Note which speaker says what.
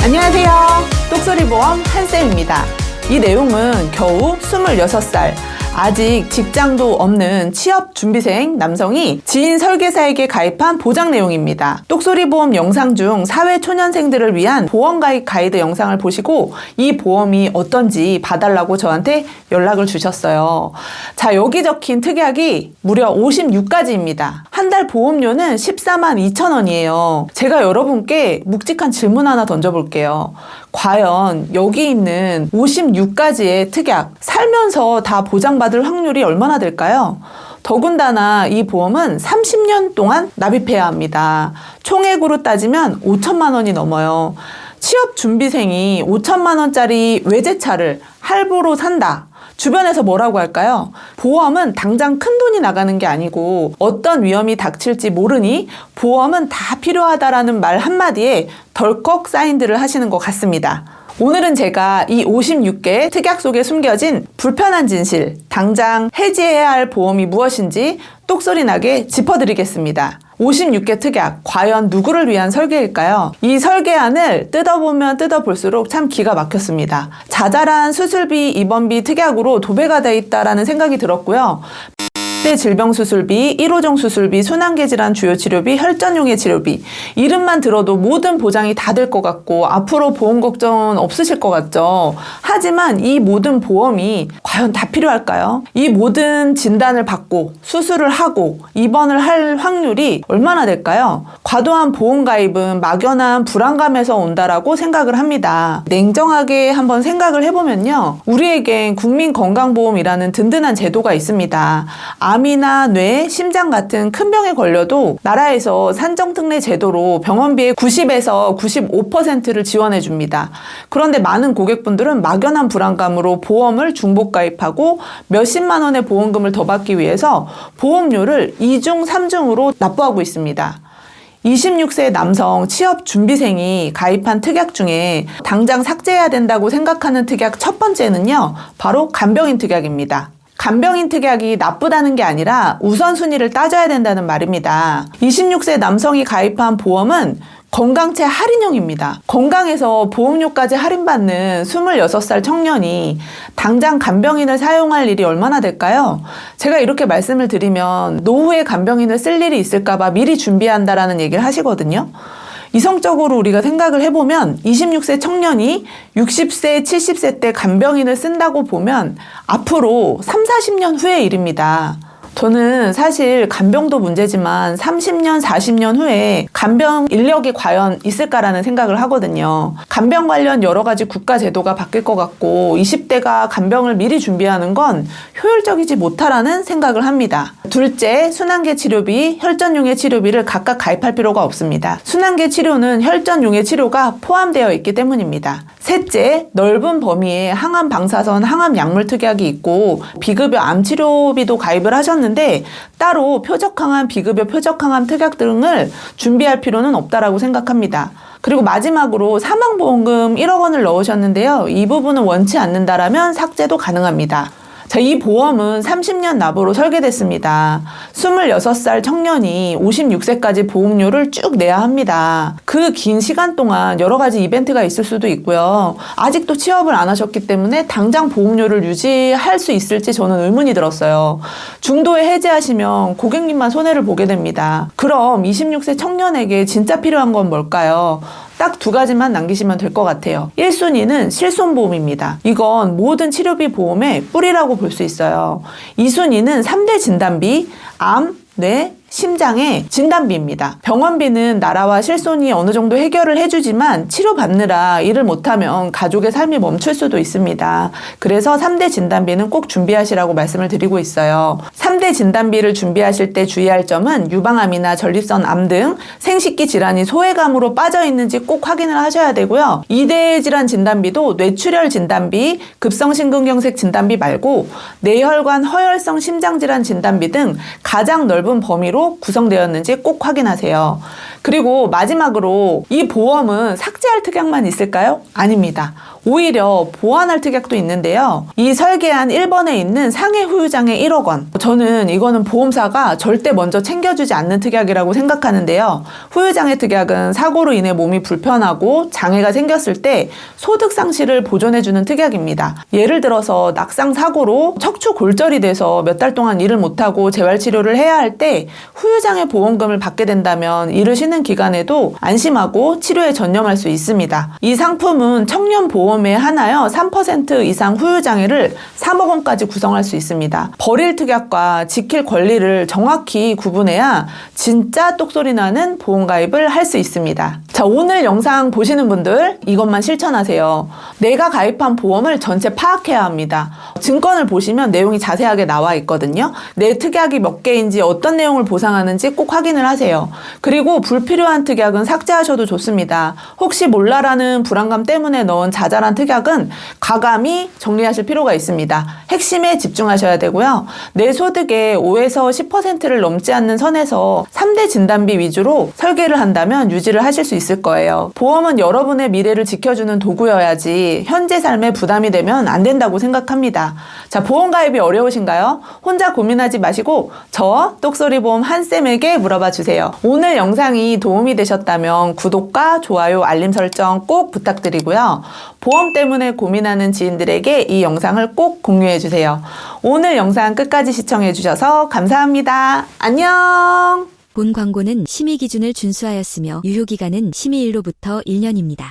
Speaker 1: 안녕하세요. 똑소리보험 한쌤입니다. 이 내용은 겨우 26살, 아직 직장도 없는 취업 준비생 남성이 지인 설계사에게 가입한 보장 내용입니다. 똑소리보험 영상 중 사회초년생들을 위한 보험가입 가이드 영상을 보시고 이 보험이 어떤지 봐달라고 저한테 연락을 주셨어요. 자, 여기 적힌 특약이 무려 56가지입니다. 한 달 보험료는 14만 2천 원이에요. 제가 여러분께 묵직한 질문 하나 던져볼게요. 과연 여기 있는 56가지의 특약, 살면서 다 보장받을 확률이 얼마나 될까요? 더군다나 이 보험은 30년 동안 납입해야 합니다. 총액으로 따지면 5천만 원이 넘어요. 취업 준비생이 5천만 원짜리 외제차를 할부로 산다. 주변에서 뭐라고 할까요? 보험은 당장 큰 돈이 나가는 게 아니고 어떤 위험이 닥칠지 모르니 보험은 다 필요하다라는 말 한마디에 덜컥 사인들을 하시는 것 같습니다. 오늘은 제가 이 56개 특약 속에 숨겨진 불편한 진실, 당장 해지해야 할 보험이 무엇인지 똑소리 나게 짚어드리겠습니다. 56개 특약, 과연 누구를 위한 설계일까요? 이 설계안을 뜯어보면 뜯어볼수록 참 기가 막혔습니다. 자잘한 수술비, 입원비 특약으로 도배가 돼 있다라는 생각이 들었고요. 질병수술비, 1호종 수술비, 순환계질환 주요치료비, 혈전용의 치료비, 이름만 들어도 모든 보장이 다 될 것 같고 앞으로 보험 걱정은 없으실 것 같죠. 하지만 이 모든 보험이 과연 다 필요할까요? 이 모든 진단을 받고 수술을 하고 입원을 할 확률이 얼마나 될까요? 과도한 보험 가입은 막연한 불안감에서 온다라고 생각을 합니다. 냉정하게 한번 생각을 해보면요, 우리에겐 국민건강보험이라는 든든한 제도가 있습니다. 암이나 뇌, 심장 같은 큰 병에 걸려도 나라에서 산정특례 제도로 병원비의 90에서 95%를 지원해 줍니다. 그런데 많은 고객분들은 막연한 불안감으로 보험을 중복 가입하고 몇십만 원의 보험금을 더 받기 위해서 보험료를 2중, 3중으로 납부하고 있습니다. 26세 남성 취업 준비생이 가입한 특약 중에 당장 삭제해야 된다고 생각하는 특약 첫 번째는요, 바로 간병인 특약입니다. 간병인 특약이 나쁘다는 게 아니라 우선순위를 따져야 된다는 말입니다. 26세 남성이 가입한 보험은 건강체 할인형입니다. 건강에서 보험료까지 할인받는 26살 청년이 당장 간병인을 사용할 일이 얼마나 될까요? 제가 이렇게 말씀을 드리면 노후에 간병인을 쓸 일이 있을까봐 미리 준비한다라는 얘기를 하시거든요. 이성적으로 우리가 생각을 해보면 26세 청년이 60세, 70세 때 간병인을 쓴다고 보면 앞으로 3, 40년 후의 일입니다. 저는 사실 간병도 문제지만 30년, 40년 후에 간병 인력이 과연 있을까라는 생각을 하거든요. 간병 관련 여러 가지 국가 제도가 바뀔 것 같고 20대가 간병을 미리 준비하는 건 효율적이지 못하라는 생각을 합니다. 둘째, 순환계 치료비, 혈전용의 치료비를 각각 가입할 필요가 없습니다. 순환계 치료는 혈전용의 치료가 포함되어 있기 때문입니다. 셋째, 넓은 범위의 항암 방사선, 항암 약물 특약이 있고 비급여 암 치료비도 가입을 하셨는데 따로 표적항암, 비급여 표적항암 특약 등을 준비할 필요는 없다라고 생각합니다. 그리고 마지막으로 사망보험금 1억 원을 넣으셨는데요, 이 부분은 원치 않는다라면 삭제도 가능합니다. 자, 이 보험은 30년 납으로 설계됐습니다. 26살 청년이 56세까지 보험료를 쭉 내야 합니다. 그 긴 시간 동안 여러 가지 이벤트가 있을 수도 있고요. 아직도 취업을 안 하셨기 때문에 당장 보험료를 유지할 수 있을지 저는 의문이 들었어요. 중도에 해지하시면 고객님만 손해를 보게 됩니다. 그럼 26세 청년에게 진짜 필요한 건 뭘까요? 딱 두 가지만 남기시면 될 것 같아요. 1순위는 실손보험입니다. 이건 모든 치료비 보험의 뿌리라고 볼 수 있어요. 2순위는 3대 진단비, 암, 뇌, 심장의 진단비입니다. 병원비는 나라와 실손이 어느 정도 해결을 해주지만 치료받느라 일을 못하면 가족의 삶이 멈출 수도 있습니다. 그래서 3대 진단비는 꼭 준비하시라고 말씀을 드리고 있어요. 3대 진단비를 준비하실 때 주의할 점은 유방암이나 전립선 암 등 생식기 질환이 소외감으로 빠져 있는지 꼭 확인을 하셔야 되고요. 2대 질환 진단비도 뇌출혈 진단비, 급성심근경색 진단비 말고 뇌혈관 허혈성 심장질환 진단비 등 가장 넓은 범위로 구성되었는지 꼭 확인하세요. 그리고 마지막으로 이 보험은 삭제할 특약만 있을까요? 아닙니다. 오히려 보완할 특약도 있는데요. 이 설계안 1번에 있는 상해 후유장애 1억 원. 저는 이거는 보험사가 절대 먼저 챙겨주지 않는 특약이라고 생각하는데요. 후유장애 특약은 사고로 인해 몸이 불편하고 장애가 생겼을 때 소득 상실을 보존해주는 특약입니다. 예를 들어서 낙상 사고로 척추 골절이 돼서 몇 달 동안 일을 못하고 재활치료를 해야 할 때 후유장애 보험금을 받게 된다면 일을 쉬는 기간에도 안심하고 치료에 전념할 수 있습니다. 이 상품은 청년 보험에 하나여 3% 이상 후유장애를 3억 원까지 구성할 수 있습니다. 버릴 특약과 지킬 권리를 정확히 구분해야 진짜 똑소리 나는 보험 가입을 할 수 있습니다. 자, 오늘 영상 보시는 분들 이것만 실천하세요. 내가 가입한 보험을 전체 파악해야 합니다. 증권을 보시면 내용이 자세하게 나와 있거든요. 내 특약이 몇 개인지 어떤 내용을 보상하는지 꼭 확인을 하세요. 그리고 불필요한 특약은 삭제하셔도 좋습니다. 혹시 몰라라는 불안감 때문에 넣은 자잘한 특약은 가감히 정리하실 필요가 있습니다. 핵심에 집중하셔야 되고요. 내 소득의 5에서 10%를 넘지 않는 선에서 3대 진단비 위주로 설계를 한다면 유지를 하실 수 있을 거예요. 보험은 여러분의 미래를 지켜주는 도구여야지 현재 삶에 부담이 되면 안 된다고 생각합니다. 자, 보험 가입이 어려우신가요? 혼자 고민하지 마시고 저 똑소리보험 한쌤에게 물어봐 주세요. 오늘 영상이 도움이 되셨다면 구독과 좋아요, 알림 설정 꼭 부탁드리고요. 보험 때문에 고민하는 지인들에게 이 영상을 꼭 공유해 주세요. 오늘 영상 끝까지 시청해 주셔서 감사합니다. 안녕!
Speaker 2: 본 광고는 심의 기준을 준수하였으며 유효기간은 심의일로부터 1년입니다.